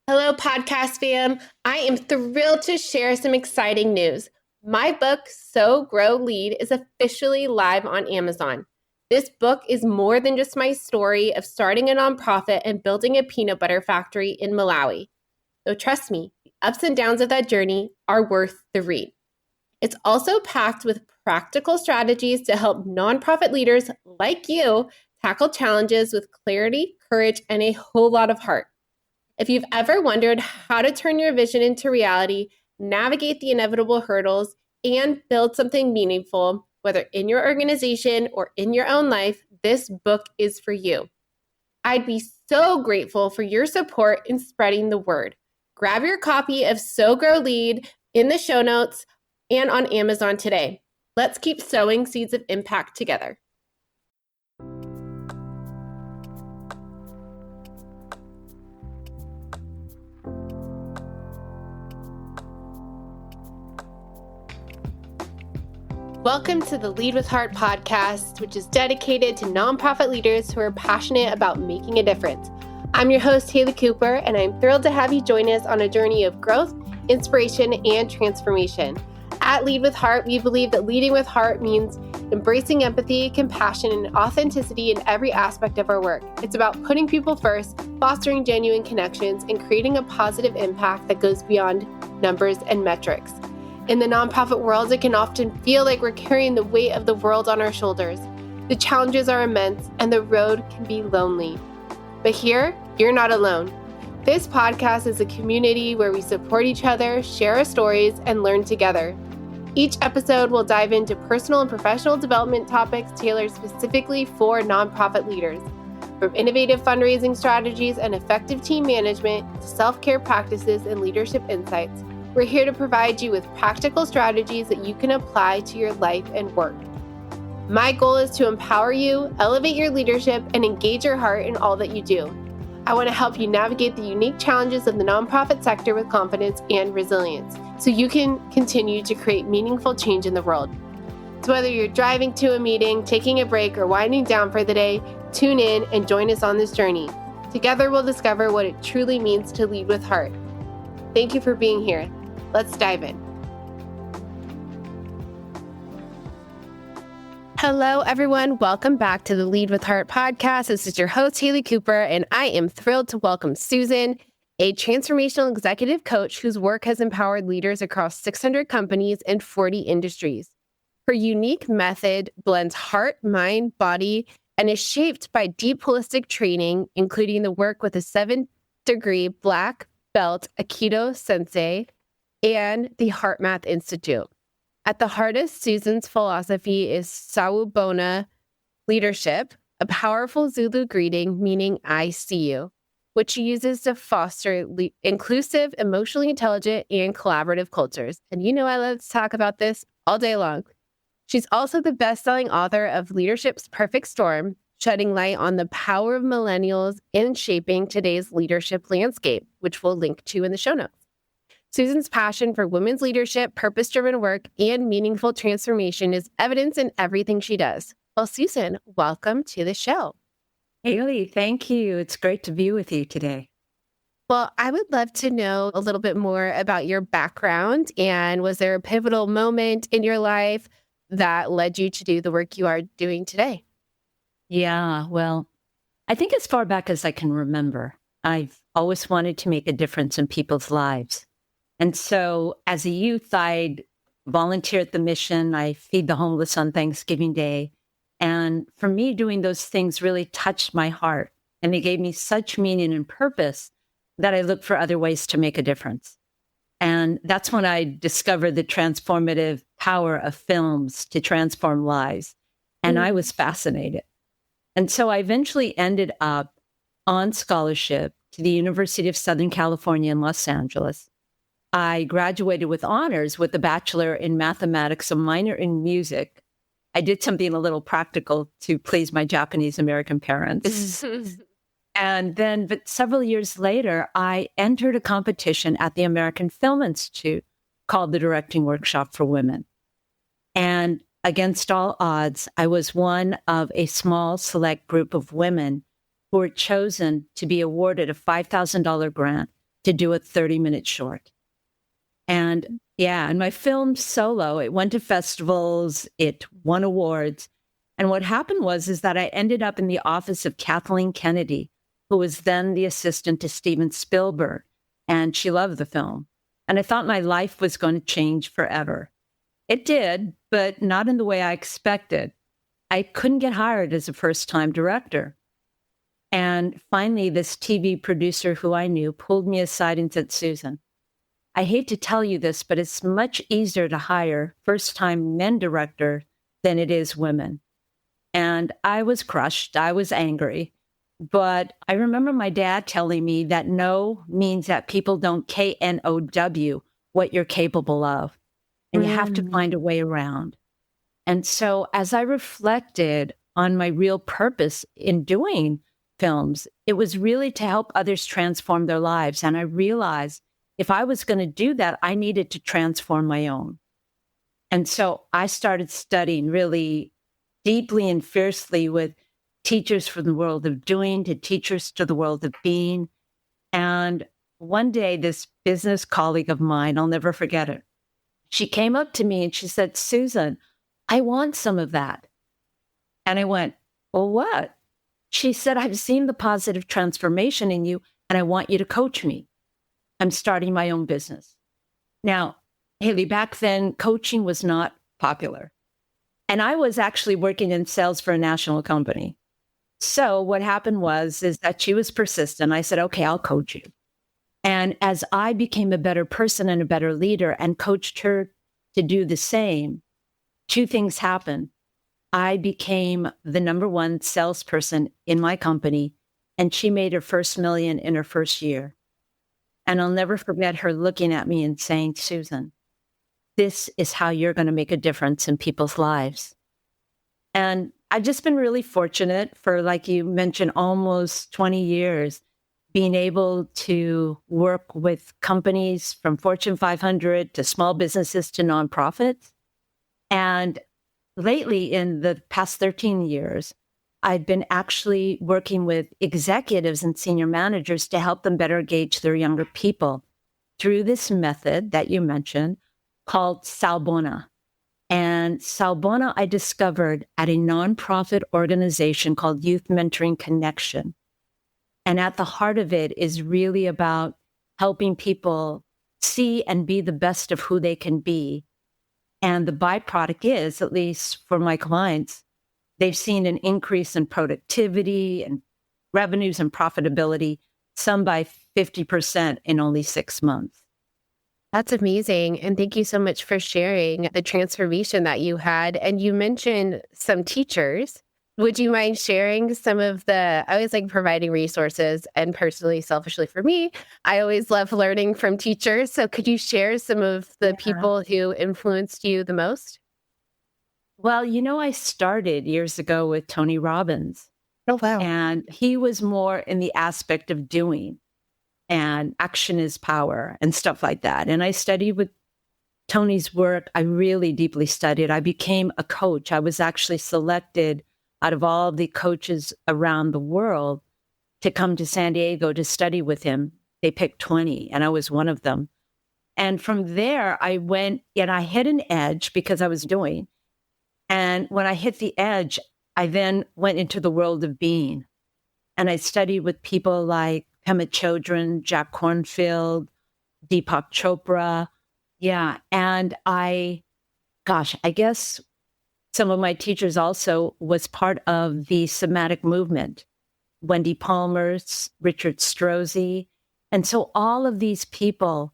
Hello, podcast fam. I am thrilled to share some exciting news. My book, Sow, Grow, Lead, is officially live on Amazon. This book is more than just my story of starting a nonprofit and building a peanut butter factory in Malawi. So trust me, the ups and downs of that journey are worth the read. It's also packed with practical strategies to help nonprofit leaders like you tackle challenges with clarity, courage, and a whole lot of heart. If you've ever wondered how to turn your vision into reality, navigate the inevitable hurdles, and build something meaningful, whether in your organization or in your own life, this book is for you. I'd be so grateful for your support in spreading the word. Grab your copy of Sow, Grow, Lead in the show notes and on Amazon today. Let's keep sowing seeds of impact together. Welcome to the Lead with Heart podcast, which is dedicated to nonprofit leaders who are passionate about making a difference. I'm your host, Haley Cooper, and I'm thrilled to have you join us on a journey of growth, inspiration, and transformation. At Lead with Heart, we believe that leading with heart means embracing empathy, compassion, and authenticity in every aspect of our work. It's about putting people first, fostering genuine connections, and creating a positive impact that goes beyond numbers and metrics. In the nonprofit world, it can often feel like we're carrying the weight of the world on our shoulders. The challenges are immense, and the road can be lonely. But here, you're not alone. This podcast is a community where we support each other, share our stories, and learn together. Each episode will dive into personal and professional development topics tailored specifically for nonprofit leaders. From innovative fundraising strategies and effective team management to self-care practices and leadership insights, we're here to provide you with practical strategies that you can apply to your life and work. My goal is to empower you, elevate your leadership, and engage your heart in all that you do. I want to help you navigate the unique challenges of the nonprofit sector with confidence and resilience, so you can continue to create meaningful change in the world. So whether you're driving to a meeting, taking a break, or winding down for the day, tune in and join us on this journey. Together we'll discover what it truly means to lead with heart. Thank you for being here. Let's dive in. Hello, everyone. Welcome back to the Lead with Heart podcast. This is your host, Haley Cooper, and I am thrilled to welcome Susan, a transformational executive coach whose work has empowered leaders across 600 companies and 40 industries. Her unique method blends heart, mind, body, and is shaped by deep holistic training, including the work with a 7-degree black belt Aikido sensei and the Heart Math Institute. At the heart of Susan's philosophy is Sawubona leadership, a powerful Zulu greeting meaning I see you, which she uses to foster inclusive, emotionally intelligent, and collaborative cultures. And you know I love to talk about this all day long. She's also the best-selling author of Leadership's Perfect Storm, shedding light on the power of millennials in shaping today's leadership landscape, which we'll link to in the show notes. Susan's passion for women's leadership, purpose-driven work, and meaningful transformation is evident in everything she does. Well, Susan, welcome to the show. Haley, thank you. It's great to be with you today. Well, I would love to know a little bit more about your background, and was there a pivotal moment in your life that led you to do the work you are doing today? Yeah, well, I think as far back as I can remember, I've always wanted to make a difference in people's lives. And so as a youth, I'd volunteer at the mission. I feed the homeless on Thanksgiving Day. And for me, doing those things really touched my heart. And they gave me such meaning and purpose that I looked for other ways to make a difference. And that's when I discovered the transformative power of films to transform lives. And I was fascinated. And so I eventually ended up on scholarship to the University of Southern California in Los Angeles. I graduated with honors with a bachelor in mathematics, a minor in music. I did something a little practical to please my Japanese American parents. And then, but several years later, I entered a competition at the American Film Institute called the Directing Workshop for Women. And against all odds, I was one of a small select group of women who were chosen to be awarded a $5,000 grant to do a 30-minute short. And and my film Solo, it went to festivals, it won awards. And what happened is that I ended up in the office of Kathleen Kennedy, who was then the assistant to Steven Spielberg. And she loved the film. And I thought my life was going to change forever. It did, but not in the way I expected. I couldn't get hired as a first-time director. And finally, this TV producer who I knew pulled me aside and said, Susan, I hate to tell you this, but it's much easier to hire first-time men directors than it is women. And I was crushed. I was angry. But I remember my dad telling me that no means that people don't KNOW what you're capable of. And you have to find a way around. And so as I reflected on my real purpose in doing films, it was really to help others transform their lives. And I realized if I was going to do that, I needed to transform my own. And so I started studying really deeply and fiercely with teachers from the world of doing to teachers to the world of being. And one day, this business colleague of mine, I'll never forget it, she came up to me and she said, Susan, I want some of that. And I went, well, what? She said, I've seen the positive transformation in you, and I want you to coach me. I'm starting my own business. Now, Haley, back then, coaching was not popular. And I was actually working in sales for a national company. So what happened is that she was persistent. I said, okay, I'll coach you. And as I became a better person and a better leader and coached her to do the same, two things happened. I became the number one salesperson in my company, and she made her first million in her first year. And I'll never forget her looking at me and saying, Susan, this is how you're going to make a difference in people's lives. And I've just been really fortunate for, like you mentioned, almost 20 years, being able to work with companies from Fortune 500 to small businesses to nonprofits. And lately, in the past 13 years, I've been actually working with executives and senior managers to help them better engage their younger people through this method that you mentioned called Salbona. And Salbona I discovered at a nonprofit organization called Youth Mentoring Connection. And at the heart of it is really about helping people see and be the best of who they can be. And the byproduct is, at least for my clients, they've seen an increase in productivity and revenues and profitability, some by 50% in only 6 months. That's amazing. And thank you so much for sharing the transformation that you had. And you mentioned some teachers. Would you mind sharing some of I always like providing resources, and personally, selfishly for me, I always love learning from teachers. So could you share some of the people who influenced you the most? Well, I started years ago with Tony Robbins. Oh, wow. And he was more in the aspect of doing, and action is power and stuff like that. And I studied with Tony's work. I really deeply studied. I became a coach. I was actually selected out of all the coaches around the world to come to San Diego to study with him. They picked 20, and I was one of them. And from there, I went and I hit an edge because I was doing. And when I hit the edge, I then went into the world of being. And I studied with people like Pema Chödrön, Jack Kornfield, Deepak Chopra. Yeah. And I guess some of my teachers also was part of the somatic movement. Wendy Palmer, Richard Strozzi. And so all of these people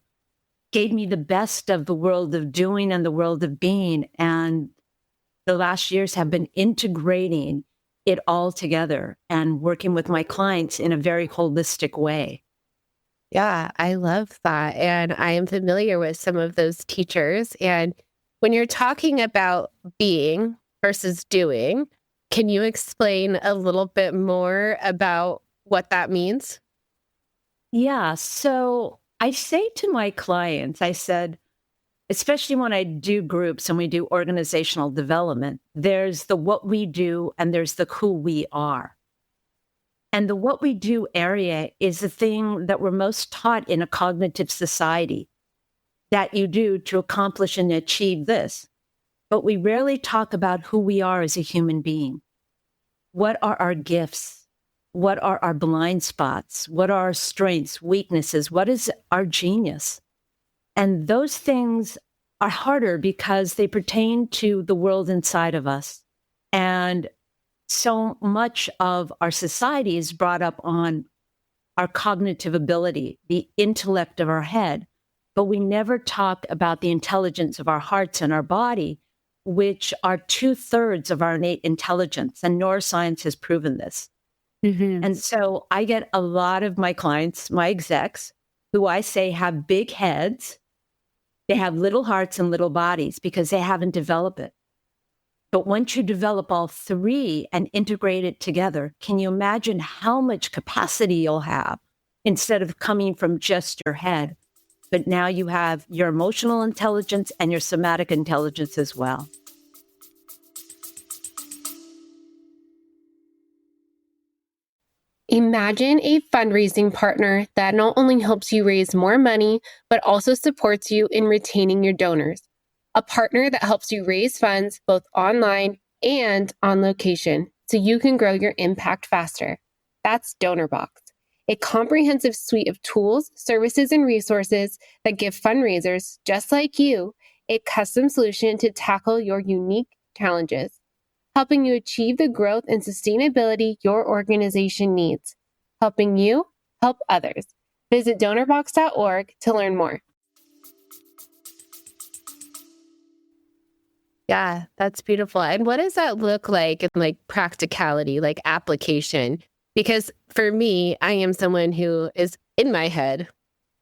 gave me the best of the world of doing and the world of being. And the last years have been integrating it all together and working with my clients in a very holistic way. Yeah, I love that. And I am familiar with some of those teachers. And when you're talking about being versus doing, can you explain a little bit more about what that means? Yeah. So I say to my clients, I said, especially when I do groups and we do organizational development, there's the what we do and there's the who we are. And the what we do area is the thing that we're most taught in a cognitive society that you do to accomplish and achieve this. But we rarely talk about who we are as a human being. What are our gifts? What are our blind spots? What are our strengths, weaknesses? What is our genius? And those things are harder because they pertain to the world inside of us. And so much of our society is brought up on our cognitive ability, the intellect of our head, but we never talk about the intelligence of our hearts and our body, which are 2/3 of our innate intelligence. And neuroscience has proven this. Mm-hmm. And so I get a lot of my clients, my execs, who I say have big heads. They have little hearts and little bodies because they haven't developed it. But once you develop all three and integrate it together, can you imagine how much capacity you'll have instead of coming from just your head? But now you have your emotional intelligence and your somatic intelligence as well. Imagine a fundraising partner that not only helps you raise more money, but also supports you in retaining your donors. A partner that helps you raise funds both online and on location so you can grow your impact faster. That's DonorBox, a comprehensive suite of tools, services, and resources that give fundraisers just like you a custom solution to tackle your unique challenges, helping you achieve the growth and sustainability your organization needs, helping you help others. Visit donorbox.org to learn more. Yeah, that's beautiful. And what does that look like in like practicality, like application? Because for me, I am someone who is in my head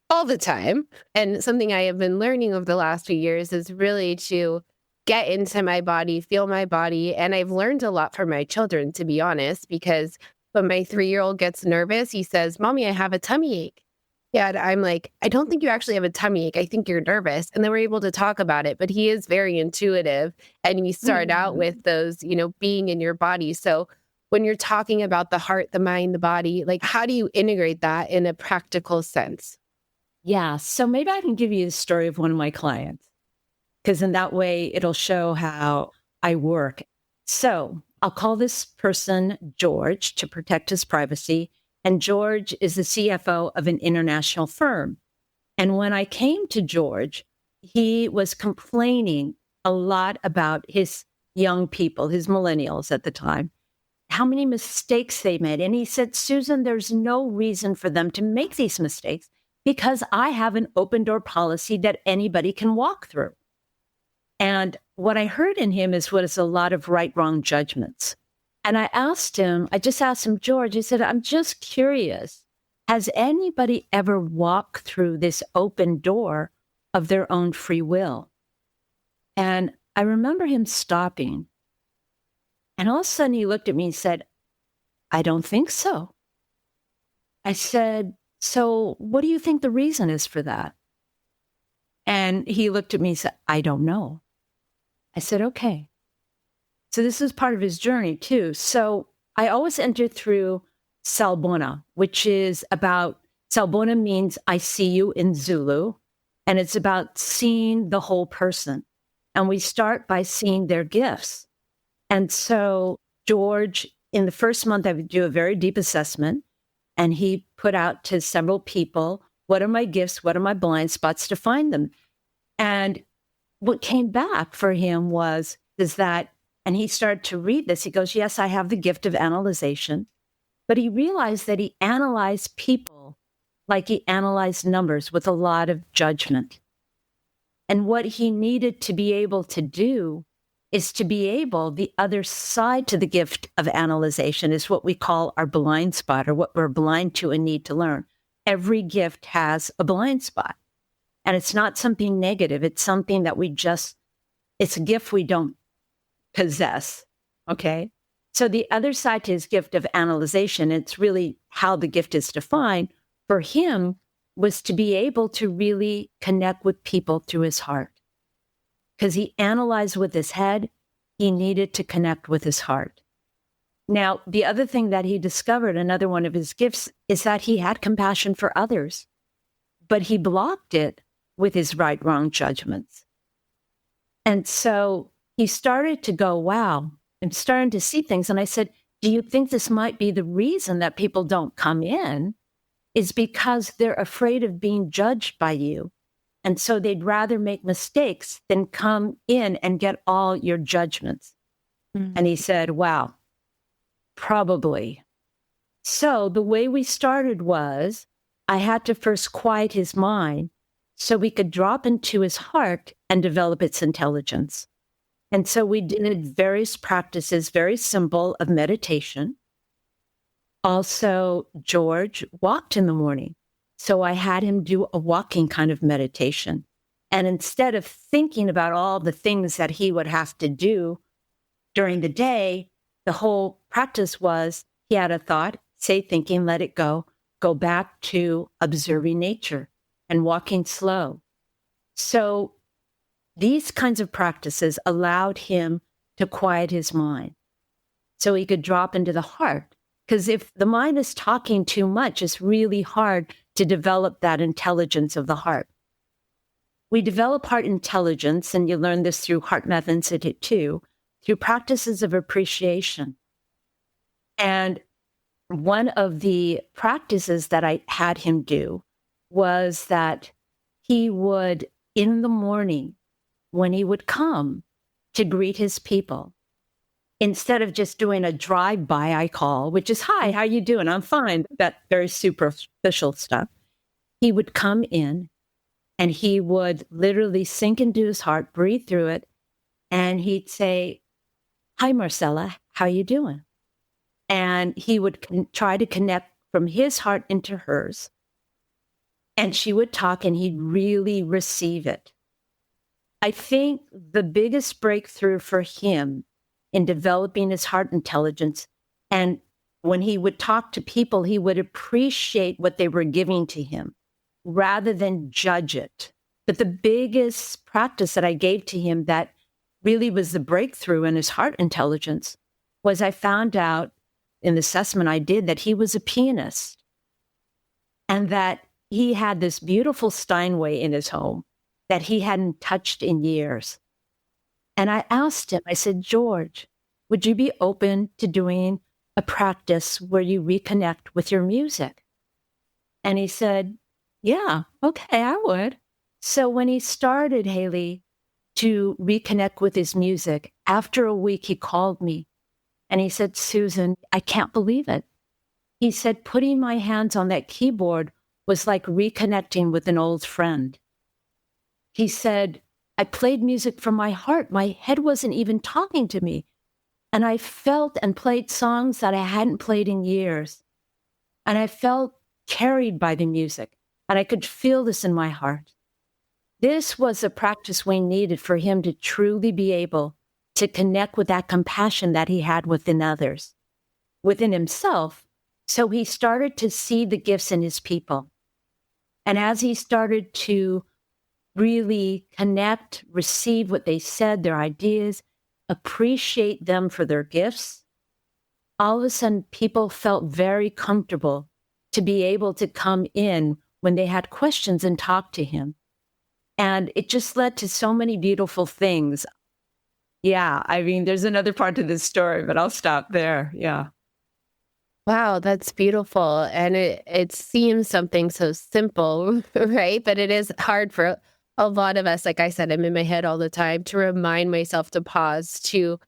all the time. And something I have been learning over the last few years is really to get into my body, feel my body. And I've learned a lot from my children, to be honest, because when my 3-year-old gets nervous, he says, "Mommy, I have a tummy ache." Yeah, and I'm like, "I don't think you actually have a tummy ache. I think you're nervous." And then we're able to talk about it. But he is very intuitive. And we start out with those, being in your body. So when you're talking about the heart, the mind, the body, like how do you integrate that in a practical sense? Yeah. So maybe I can give you the story of one of my clients, because in that way, it'll show how I work. So I'll call this person George to protect his privacy. And George is the CFO of an international firm. And when I came to George, he was complaining a lot about his young people, his millennials at the time, how many mistakes they made. And he said, "Susan, there's no reason for them to make these mistakes because I have an open door policy that anybody can walk through." And what I heard in him is what is a lot of right, wrong judgments. And I just asked him, "George," I said, "I'm just curious. Has anybody ever walked through this open door of their own free will?" And I remember him stopping. And all of a sudden he looked at me and said, "I don't think so." I said, "So what do you think the reason is for that?" And he looked at me and said, "I don't know." I said, "Okay." So this is part of his journey too. So I always enter through Salbona, which is about, Salbona means I see you in Zulu, and it's about seeing the whole person. And we start by seeing their gifts. And so George, in the first month, I would do a very deep assessment, and he put out to several people, what are my gifts? What are my blind spots, to find them? And what came back for him is that, and he started to read this. He goes, "Yes, I have the gift of analyzation." But he realized that he analyzed people like he analyzed numbers, with a lot of judgment. And what he needed to be able to do is to be able, the other side to the gift of analyzation is what we call our blind spot, or what we're blind to and need to learn. Every gift has a blind spot. And it's not something negative. It's something that it's a gift we don't possess. Okay. So the other side to his gift of analyzation, it's really how the gift is defined for him, was to be able to really connect with people through his heart. Because he analyzed with his head, he needed to connect with his heart. Now, the other thing that he discovered, another one of his gifts, is that he had compassion for others, but he blocked it with his right-wrong judgments. And so he started to go, wow, I'm starting to see things. And I said, do you think this might be the reason that people don't come in? Is because they're afraid of being judged by you. And so they'd rather make mistakes than come in and get all your judgments. Mm-hmm. And he said, wow, probably. So the way we started was I had to first quiet his mind so we could drop into his heart and develop its intelligence. And so we did various practices, very simple, of meditation. Also, George walked in the morning. So I had him do a walking kind of meditation. And instead of thinking about all the things that he would have to do during the day, the whole practice was he had a thought, say thinking, let it go back to observing nature and walking slow. So these kinds of practices allowed him to quiet his mind so he could drop into the heart. Because if the mind is talking too much, it's really hard to develop that intelligence of the heart. We develop heart intelligence, and you learn this through Heart Math Institute too, through practices of appreciation. And one of the practices that I had him do was that he would, in the morning, when he would come to greet his people, instead of just doing a drive-by, I call, which is, hi, how you doing? I'm fine. That very superficial stuff. He would come in and he would literally sink into his heart, breathe through it, and he'd say, hi, Marcella, how you doing? And he would try to connect from his heart into hers. And she would talk and he'd really receive it. I think the biggest breakthrough for him in developing his heart intelligence, and when he would talk to people, he would appreciate what they were giving to him rather than judge it. But the biggest practice that I gave to him that really was the breakthrough in his heart intelligence was I found out in the assessment I did that he was a pianist and that he had this beautiful Steinway in his home that he hadn't touched in years. And I asked him, I said, George, would you be open to doing a practice where you reconnect with your music? And he said, yeah, okay, I would. So when he started, Haley, to reconnect with his music, after a week, he called me and he said, Susan, I can't believe it. He said, putting my hands on that keyboard was like reconnecting with an old friend. He said, I played music from my heart. My head wasn't even talking to me. And I felt and played songs that I hadn't played in years. And I felt carried by the music. And I could feel this in my heart. This was a practice we needed for him to truly be able to connect with that compassion that he had within others, within himself. So he started to see the gifts in his people. And as he started to really connect, receive what they said, their ideas, appreciate them for their gifts, all of a sudden people felt very comfortable to be able to come in when they had questions and talk to him. And it just led to so many beautiful things. Yeah, I mean, there's another part to this story, but I'll stop there. Yeah. Wow, that's beautiful. And it seems something so simple, right? But it is hard for a lot of us. Like I said, I'm in my head all the time to remind myself to pause, to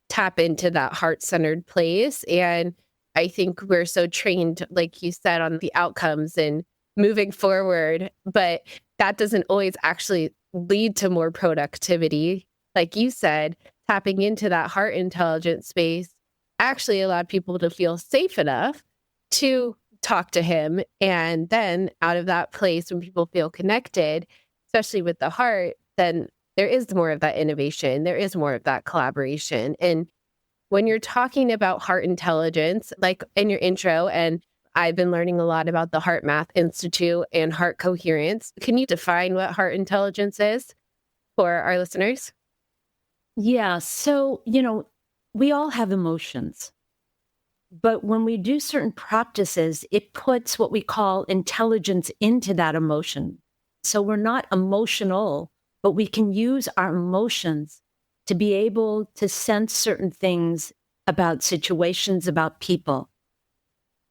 tap into that heart-centered place. And I think we're so trained, like you said, on the outcomes and moving forward, but that doesn't always actually lead to more productivity. Like you said, tapping into that heart intelligence space actually allowed people to feel safe enough to talk to him. And then out of that place, when people feel connected, especially with the heart, then there is more of that innovation. There is more of that collaboration. And when you're talking about heart intelligence, like in your intro, and I've been learning a lot about the Heart Math Institute and heart coherence. Can you define what heart intelligence is for our listeners? Yeah. So, we all have emotions. But when we do certain practices, it puts what we call intelligence into that emotion. So we're not emotional, but we can use our emotions to be able to sense certain things about situations, about people.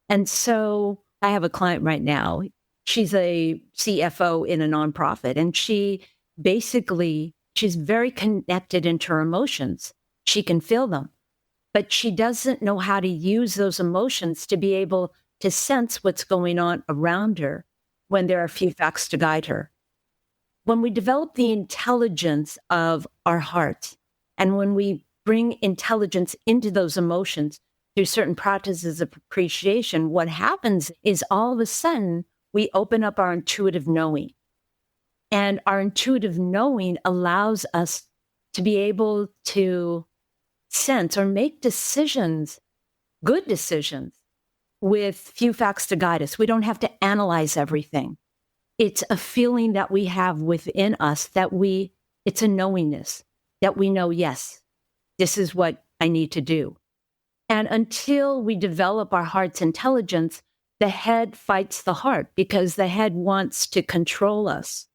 And so I have a client right now. She's a CFO in a nonprofit, and she's very connected into her emotions. She can feel them, but she doesn't know how to use those emotions to be able to sense what's going on around her when there are few facts to guide her. When we develop the intelligence of our hearts, and when we bring intelligence into those emotions through certain practices of appreciation, what happens is all of a sudden we open up our intuitive knowing. And our intuitive knowing allows us to be able to sense or make decisions, good decisions, with few facts to guide us. We don't have to analyze everything. It's a feeling that we have within us it's a knowingness that we know, yes, this is what I need to do. And until we develop our heart's intelligence, the head fights the heart because the head wants to control us.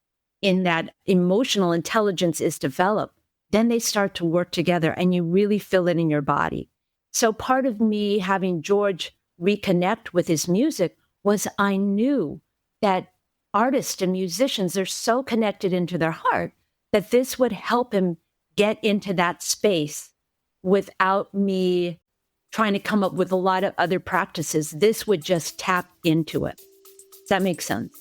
In that emotional intelligence is developed, then they start to work together and you really feel it in your body. So part of me having George reconnect with his music was I knew that artists and musicians are so connected into their heart that this would help him get into that space without me trying to come up with a lot of other practices. This would just tap into it. Does that make sense?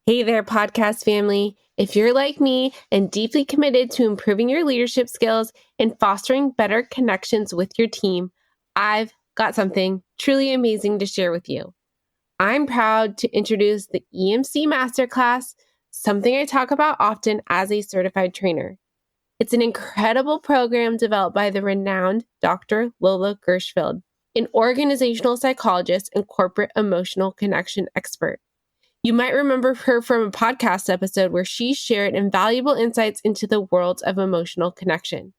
Hey there, podcast family. If you're like me and deeply committed to improving your leadership skills and fostering better connections with your team, I've got something truly amazing to share with you. I'm proud to introduce the EMC Masterclass, something I talk about often as a certified trainer. It's an incredible program developed by the renowned Dr. Lola Gershfeld, an organizational psychologist and corporate emotional connection expert. You might remember her from a podcast episode where she shared invaluable insights into the world of emotional connection.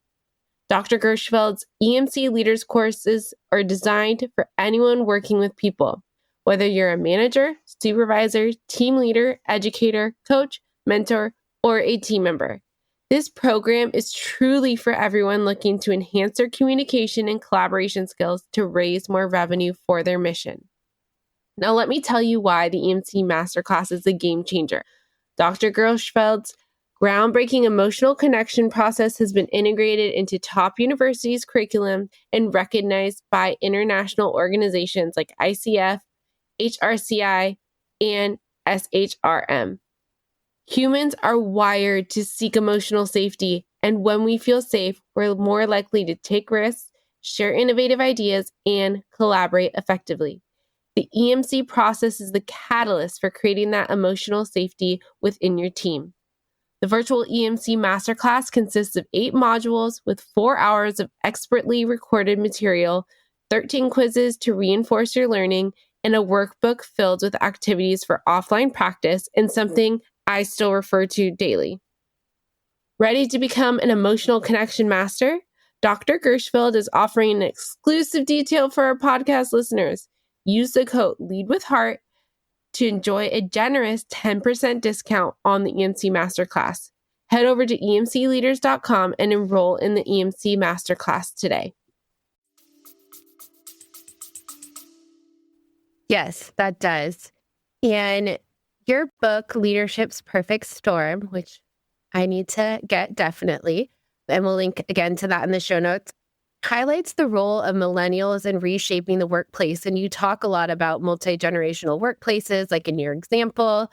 Dr. Gershfeld's EMC Leaders courses are designed for anyone working with people, whether you're a manager, supervisor, team leader, educator, coach, mentor, or a team member. This program is truly for everyone looking to enhance their communication and collaboration skills to raise more revenue for their mission. Now, let me tell you why the EMC Masterclass is a game changer. Dr. Gershfeld's groundbreaking emotional connection process has been integrated into top universities' curriculum and recognized by international organizations like ICF, HRCI, and SHRM. Humans are wired to seek emotional safety, and when we feel safe, we're more likely to take risks, share innovative ideas, and collaborate effectively. The EMC process is the catalyst for creating that emotional safety within your team. The virtual EMC Masterclass consists of 8 modules with 4 hours of expertly recorded material, 13 quizzes to reinforce your learning, and a workbook filled with activities for offline practice and something I still refer to daily. Ready to become an emotional connection master? Dr. Gershfeld is offering an exclusive detail for our podcast listeners. Use the code LEADWITHHEART to enjoy a generous 10% discount on the EMC Masterclass. Head over to emcleaders.com and enroll in the EMC Masterclass today. Yes, that does. And your book, Leadership's Perfect Storm, which I need to get definitely, and we'll link again to that in the show notes, highlights the role of millennials in reshaping the workplace. And you talk a lot about multi-generational workplaces, like in your example.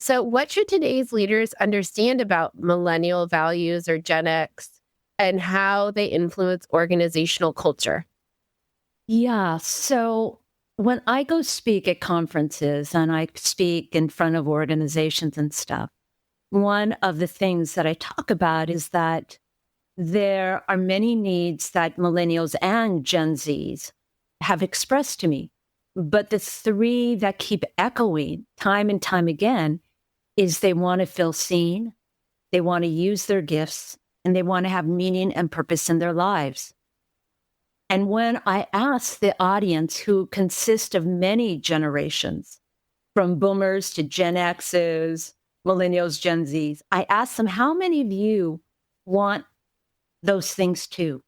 So what should today's leaders understand about millennial values or Gen X and how they influence organizational culture? Yeah. So when I go speak at conferences and I speak in front of organizations and stuff, one of the things that I talk about is that there are many needs that millennials and Gen Zs have expressed to me. But the 3 that keep echoing time and time again is they want to feel seen, they want to use their gifts, and they want to have meaning and purpose in their lives. And when I ask the audience, who consist of many generations, from boomers to Gen X's, millennials, Gen Zs, I ask them, how many of you want those things too?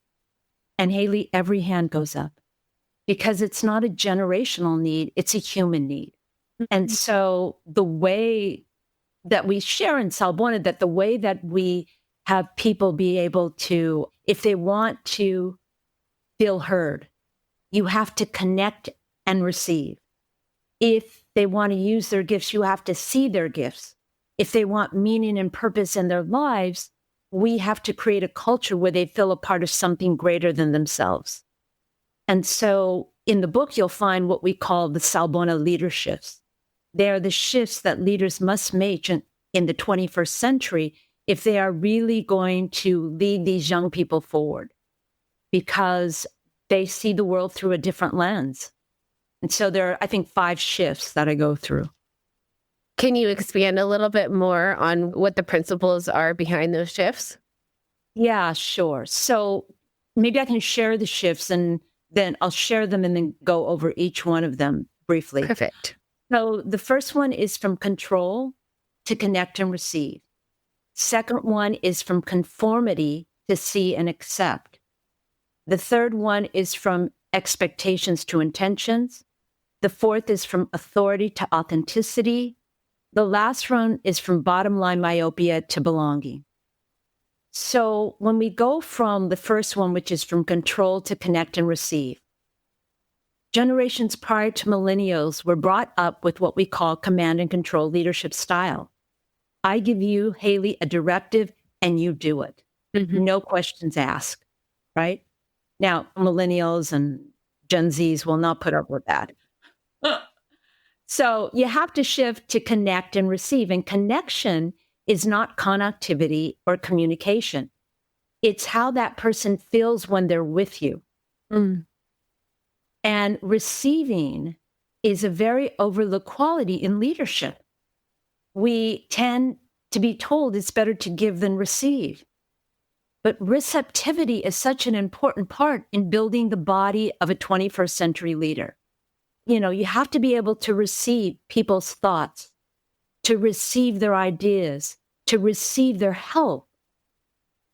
And Haley, every hand goes up, because it's not a generational need, it's a human need. And so the way that we share in Salbona, that the way that we have people be able to, if they want to feel heard, you have to connect and receive. If they want to use their gifts, you have to see their gifts. If they want meaning and purpose in their lives, we have to create a culture where they feel a part of something greater than themselves. And so in the book, you'll find what we call the Salbona leaderships. They are the shifts that leaders must make in the 21st century if they are really going to lead these young people forward, because they see the world through a different lens. And so there are, I think, 5 shifts that I go through. Can you expand a little bit more on what the principles are behind those shifts? Yeah, sure. So maybe I can share the shifts, and then I'll share them and then go over each one of them briefly. Perfect. So the first one is from control to connect and receive. Second one is from conformity to see and accept. The third one is from expectations to intentions. The fourth is from authority to authenticity. The last one is from bottom line myopia to belonging. So when we go from the first one, which is from control to connect and receive, generations prior to millennials were brought up with what we call command and control leadership style. I give you, Haley, a directive and you do it. Mm-hmm. No questions asked, right? Now, millennials and Gen Zs will not put up with that. So you have to shift to connect and receive. And connection is not connectivity or communication. It's how that person feels when they're with you. Mm. And receiving is a very overlooked quality in leadership. We tend to be told it's better to give than receive. But receptivity is such an important part in building the body of a 21st century leader. You have to be able to receive people's thoughts, to receive their ideas, to receive their help,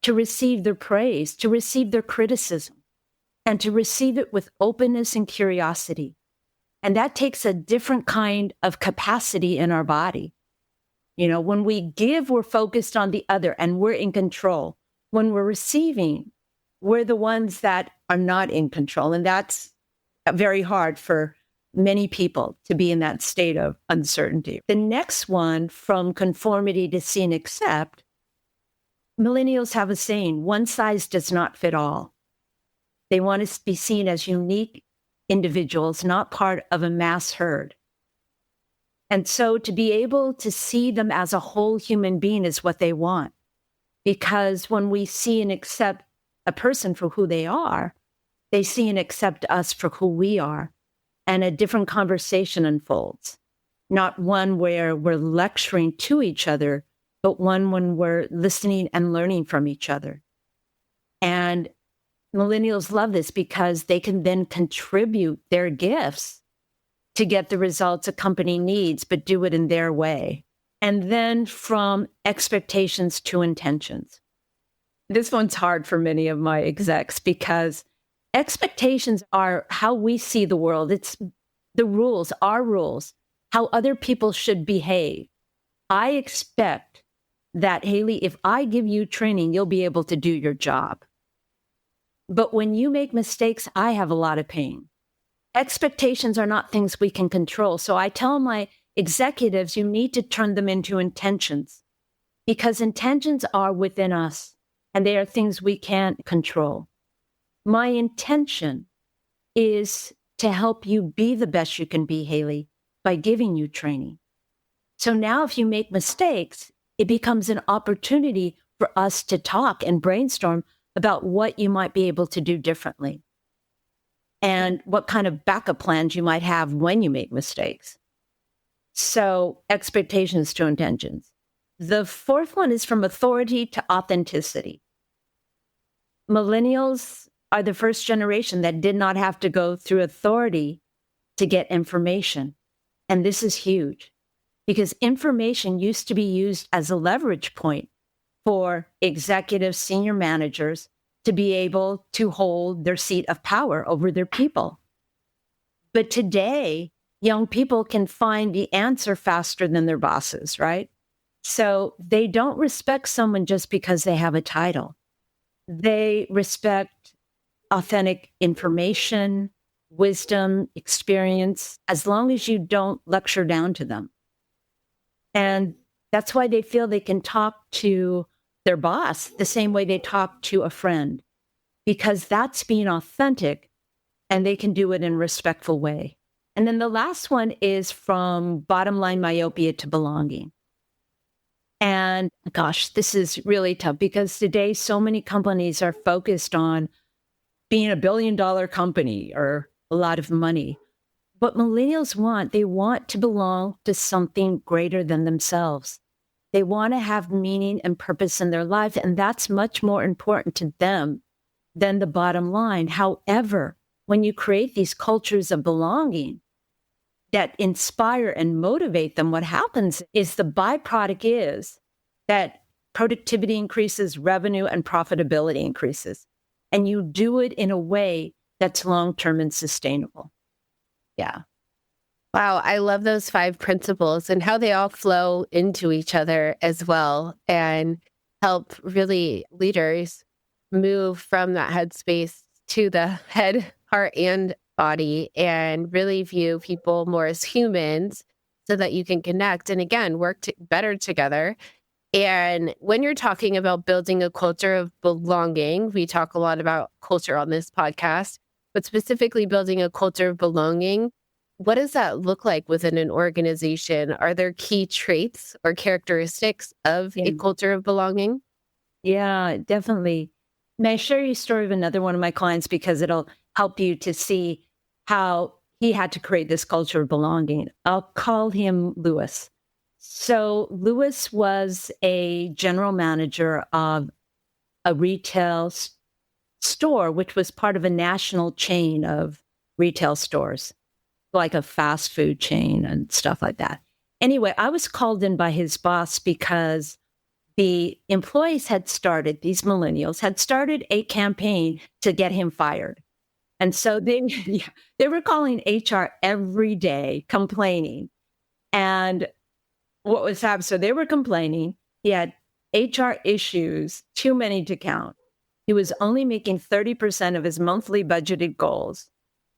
to receive their praise, to receive their criticism, and to receive it with openness and curiosity. And that takes a different kind of capacity in our body. When we give, we're focused on the other and we're in control. When we're receiving, we're the ones that are not in control. And that's very hard for many people to be in that state of uncertainty. The next one, from conformity to see and accept, millennials have a saying, one size does not fit all. They want to be seen as unique individuals, not part of a mass herd. And so to be able to see them as a whole human being is what they want. Because when we see and accept a person for who they are, they see and accept us for who we are. And a different conversation unfolds. Not one where we're lecturing to each other, but one when we're listening and learning from each other. And millennials love this because they can then contribute their gifts to get the results a company needs, but do it in their way. And then from expectations to intentions. This one's hard for many of my execs because expectations are how we see the world. It's the rules, our rules, how other people should behave. I expect that, Haley, if I give you training, you'll be able to do your job. But when you make mistakes, I have a lot of pain. Expectations are not things we can control. So I tell my executives, you need to turn them into intentions, because intentions are within us and they are things we can't control. My intention is to help you be the best you can be, Haley, by giving you training. So now if you make mistakes, it becomes an opportunity for us to talk and brainstorm about what you might be able to do differently and what kind of backup plans you might have when you make mistakes. So expectations to intentions. The fourth one is from authority to authenticity. millennials are the first generation that did not have to go through authority to get information. And this is huge because information used to be used as a leverage point for executives, senior managers to be able to hold their seat of power over their people. But today, young people can find the answer faster than their bosses, right? So they don't respect someone just because they have a title. They respect authentic information, wisdom, experience, as long as you don't lecture down to them. And that's why they feel they can talk to their boss the same way they talk to a friend, because that's being authentic and they can do it in a respectful way. And then the last one is from bottom line myopia to belonging. And gosh, this is really tough because today so many companies are focused on being $1 billion company or a lot of money. But millennials they want to belong to something greater than themselves. They want to have meaning and purpose in their life, and that's much more important to them than the bottom line. However, when you create these cultures of belonging that inspire and motivate them, what happens is the byproduct is that productivity increases, revenue and profitability increases. And you do it in a way that's long-term and sustainable. Yeah. Wow, I love those 5 principles and how they all flow into each other as well and help really leaders move from that headspace to the head, heart, and body and really view people more as humans so that you can connect and again, work better together. And when you're talking about building a culture of belonging, we talk a lot about culture on this podcast, but specifically building a culture of belonging, what does that look like within an organization? Are there key traits or characteristics of a culture of belonging? Yeah, definitely. May I share you a story of another one of my clients because it'll help you to see how he had to create this culture of belonging. I'll call him Lewis. So Lewis was a general manager of a retail store, which was part of a national chain of retail stores, like a fast food chain and stuff like that. Anyway, I was called in by his boss because the employees these millennials had started a campaign to get him fired. And so they were calling HR every day complaining. And what was happening? So they were complaining. He had HR issues, too many to count. He was only making 30% of his monthly budgeted goals.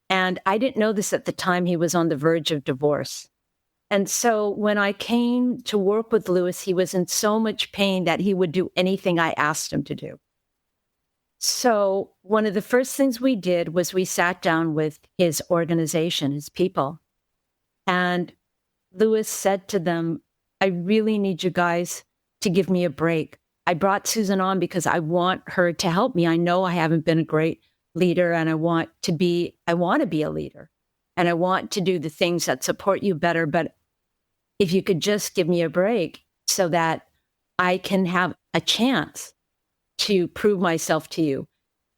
And I didn't know this at the time. He was on the verge of divorce. And so when I came to work with Lewis, he was in so much pain that he would do anything I asked him to do. So one of the first things we did was we sat down with his organization, his people. And Lewis said to them, I really need you guys to give me a break. I brought Susan on because I want her to help me. I know I haven't been a great leader and I want to be a leader and I want to do the things that support you better. But if you could just give me a break so that I can have a chance to prove myself to you.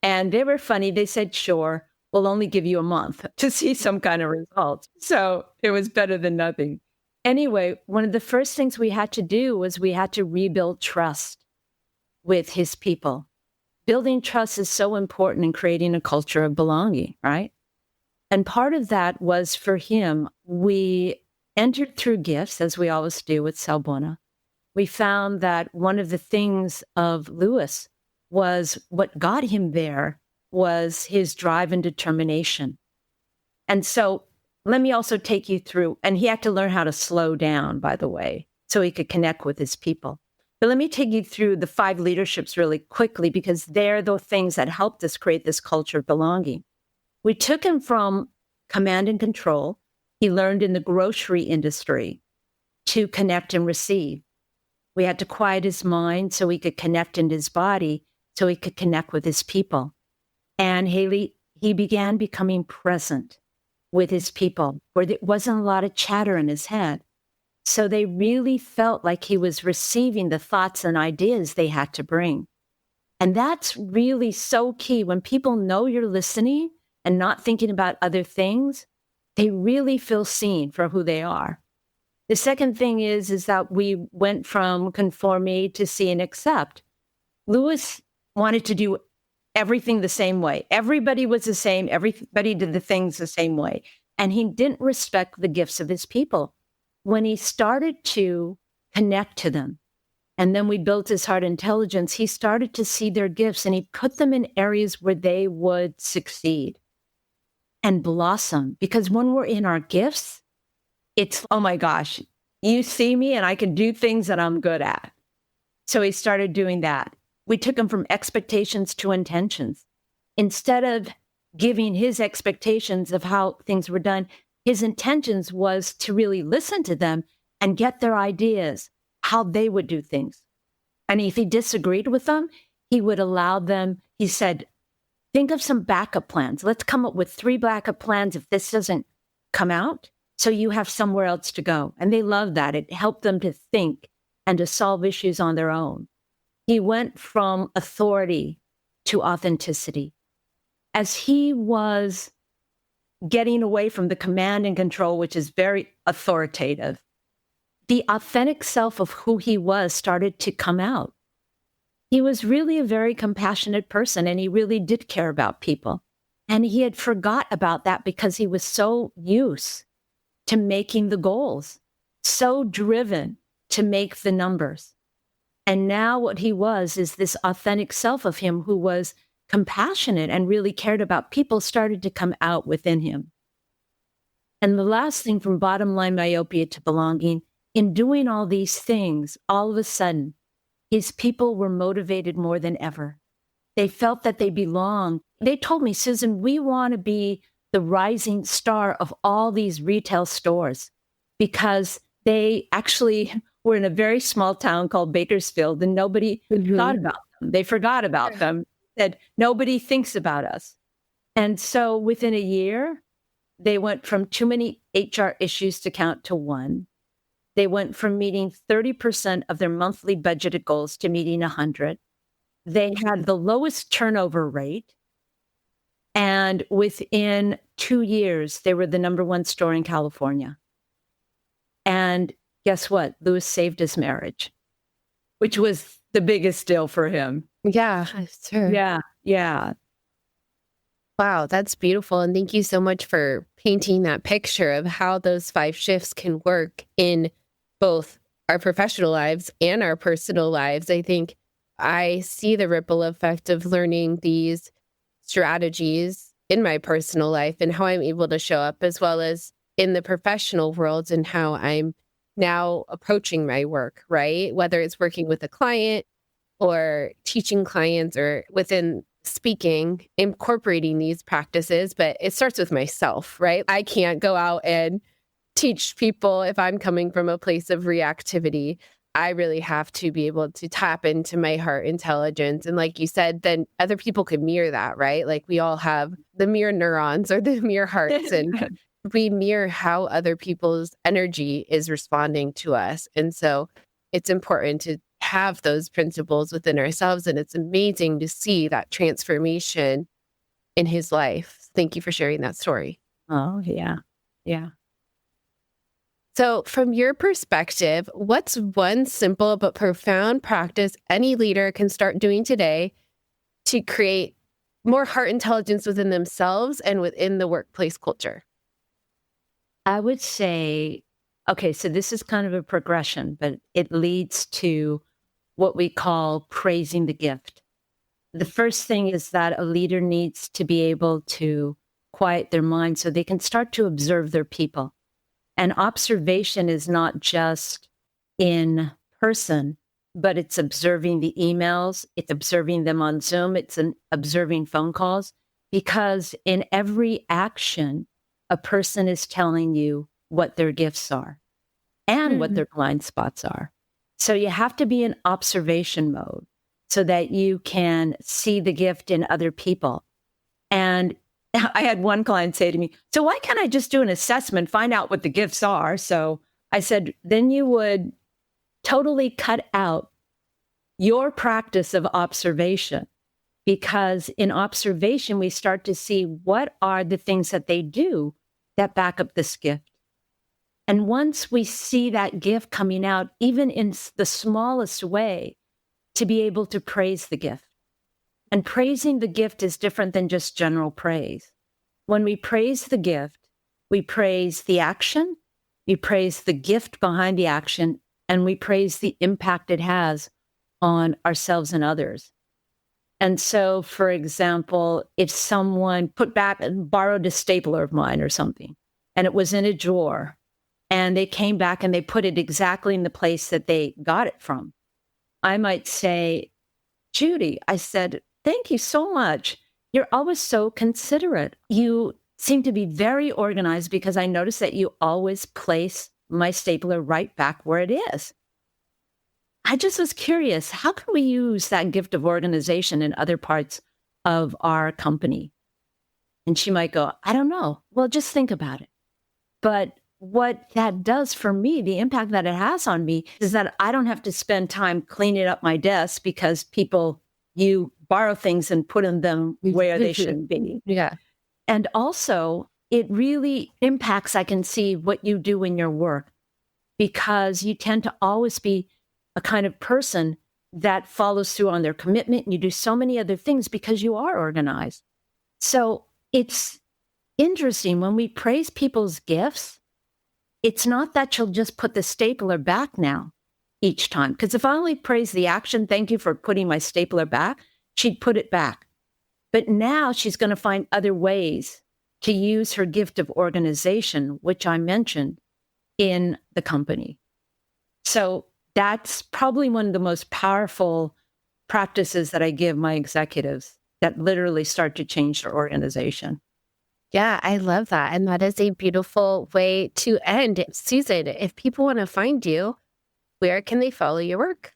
And they were funny. They said, sure, we'll only give you a month to see some kind of results. So it was better than nothing. Anyway, one of the first things we had to do was we had to rebuild trust with his people. Building trust is so important in creating a culture of belonging, right? And part of that was for him, we entered through gifts, as we always do with Salbona. We found that one of the things of Lewis was what got him there was his drive and determination. And so let me also take you through, and he had to learn how to slow down, by the way, so he could connect with his people. But let me take you through the 5 leaderships really quickly, because they're the things that helped us create this culture of belonging. We took him from command and control. He learned in the grocery industry to connect and receive. We had to quiet his mind so he could connect in his body, so he could connect with his people. And Haley, he began becoming present with his people, where there wasn't a lot of chatter in his head. So they really felt like he was receiving the thoughts and ideas they had to bring. And that's really so key. When people know you're listening and not thinking about other things, they really feel seen for who they are. The second thing is that we went from conformity to see and accept. Lewis wanted to do everything the same way. Everybody was the same. Everybody did the things the same way. And he didn't respect the gifts of his people. When he started to connect to them, and then we built his heart intelligence, he started to see their gifts and he put them in areas where they would succeed and blossom. Because when we're in our gifts, it's, oh my gosh, you see me and I can do things that I'm good at. So he started doing that. We took him from expectations to intentions. Instead of giving his expectations of how things were done, his intentions was to really listen to them and get their ideas, how they would do things. And if he disagreed with them, he would allow them, he said, think of some backup plans. Let's come up with 3 backup plans if this doesn't come out, so you have somewhere else to go. And they loved that. It helped them to think and to solve issues on their own. He went from authority to authenticity. As he was getting away from the command and control, which is very authoritative, the authentic self of who he was started to come out. He was really a very compassionate person, and he really did care about people. And he had forgot about that because he was so used to making the goals, so driven to make the numbers. And now what he was is this authentic self of him who was compassionate and really cared about people started to come out within him. And the last thing, from bottom line myopia to belonging, in doing all these things, all of a sudden, his people were motivated more than ever. They felt that they belonged. They told me, Susan, we want to be the rising star of all these retail stores, because they actually were in a very small town called Bakersfield and nobody thought about them. They forgot about them, said, nobody thinks about us. And so within a year, they went from too many HR issues to count to 1. They went from meeting 30% of their monthly budgeted goals to meeting 100. They had the lowest turnover rate. And within 2 years, they were the #1 store in California. And guess what? Lewis saved his marriage, which was the biggest deal for him. Yeah, sure. Yeah. Wow, that's beautiful. And thank you so much for painting that picture of how those 5 shifts can work in both our professional lives and our personal lives. I think I see the ripple effect of learning these strategies in my personal life and how I'm able to show up, as well as in the professional world and how I'm now approaching my work, right? Whether it's working with a client or teaching clients or within speaking, incorporating these practices, but it starts with myself, right? I can't go out and teach people if I'm coming from a place of reactivity. I really have to be able to tap into my heart intelligence. And like you said, then other people can mirror that, right? Like we all have the mirror neurons or the mirror hearts, and we mirror how other people's energy is responding to us. And so it's important to have those principles within ourselves. And it's amazing to see that transformation in his life. Thank you for sharing that story. Oh, yeah. So from your perspective, what's one simple but profound practice any leader can start doing today to create more heart intelligence within themselves and within the workplace culture? I would say, okay, so this is kind of a progression, but it leads to what we call praising the gift. The first thing is that a leader needs to be able to quiet their mind so they can start to observe their people. And observation is not just in person, but it's observing the emails, it's observing them on Zoom, it's observing phone calls, because in every action, a person is telling you what their gifts are and what their blind spots are. So you have to be in observation mode so that you can see the gift in other people. And I had one client say to me, so why can't I just do an assessment, find out what the gifts are? So I said, then you would totally cut out your practice of observation, because in observation, we start to see what are the things that they do that back up this gift. And once we see that gift coming out, even in the smallest way, to be able to praise the gift. And praising the gift is different than just general praise. When we praise the gift, we praise the action, we praise the gift behind the action, and we praise the impact it has on ourselves and others. And so, for example, if someone put back and borrowed a stapler of mine or something, and it was in a drawer, and they came back and they put it exactly in the place that they got it from, I might say, Judy, I said, thank you so much. You're always so considerate. You seem to be very organized because I noticed that you always place my stapler right back where it is. I just was curious, how can we use that gift of organization in other parts of our company? And she might go, I don't know. Well, just think about it. But what that does for me, the impact that it has on me, is that I don't have to spend time cleaning up my desk because you borrow things and put them where they shouldn't be. Yeah. And also, it really impacts, I can see, what you do in your work, because you tend to always be a kind of person that follows through on their commitment. And you do so many other things because you are organized. So it's interesting when we praise people's gifts, it's not that she'll just put the stapler back now each time. Because if I only praise the action, thank you for putting my stapler back, she'd put it back. But now she's going to find other ways to use her gift of organization, which I mentioned, in the company. So that's probably one of the most powerful practices that I give my executives that literally start to change their organization. Yeah, I love that. And that is a beautiful way to end. Susan, if people want to find you, where can they follow your work?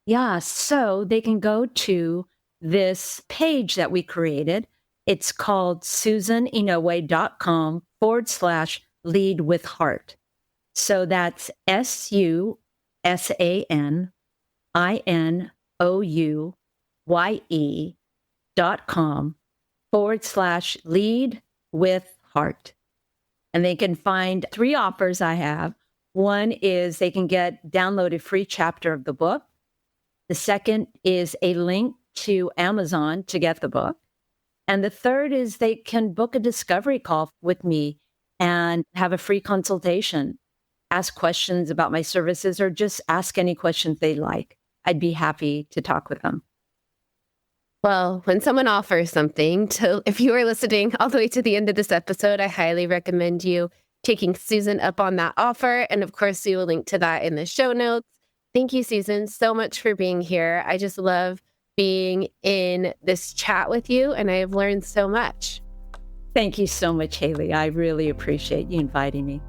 Yeah, so they can go to this page that we created. It's called susaninouye.com/lead with heart. So that's SusaninOuye.com/lead with heart. And they can find 3 offers I have. One is they can download a free chapter of the book. The second is a link to Amazon to get the book. And the third is they can book a discovery call with me and have a free consultation, ask questions about my services, or just ask any questions they like. I'd be happy to talk with them. Well, when someone offers something, if you are listening all the way to the end of this episode, I highly recommend you taking Susan up on that offer. And of course, we will link to that in the show notes. Thank you, Susan, so much for being here. I just love being in this chat with you, and I have learned so much. Thank you so much, Haley. I really appreciate you inviting me.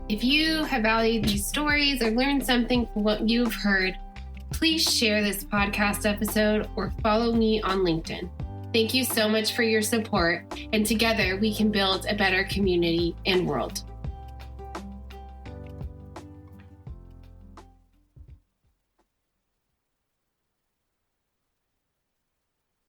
If you have valued these stories or learned something from what you've heard, please share this podcast episode or follow me on LinkedIn. Thank you so much for your support, and together we can build a better community and world.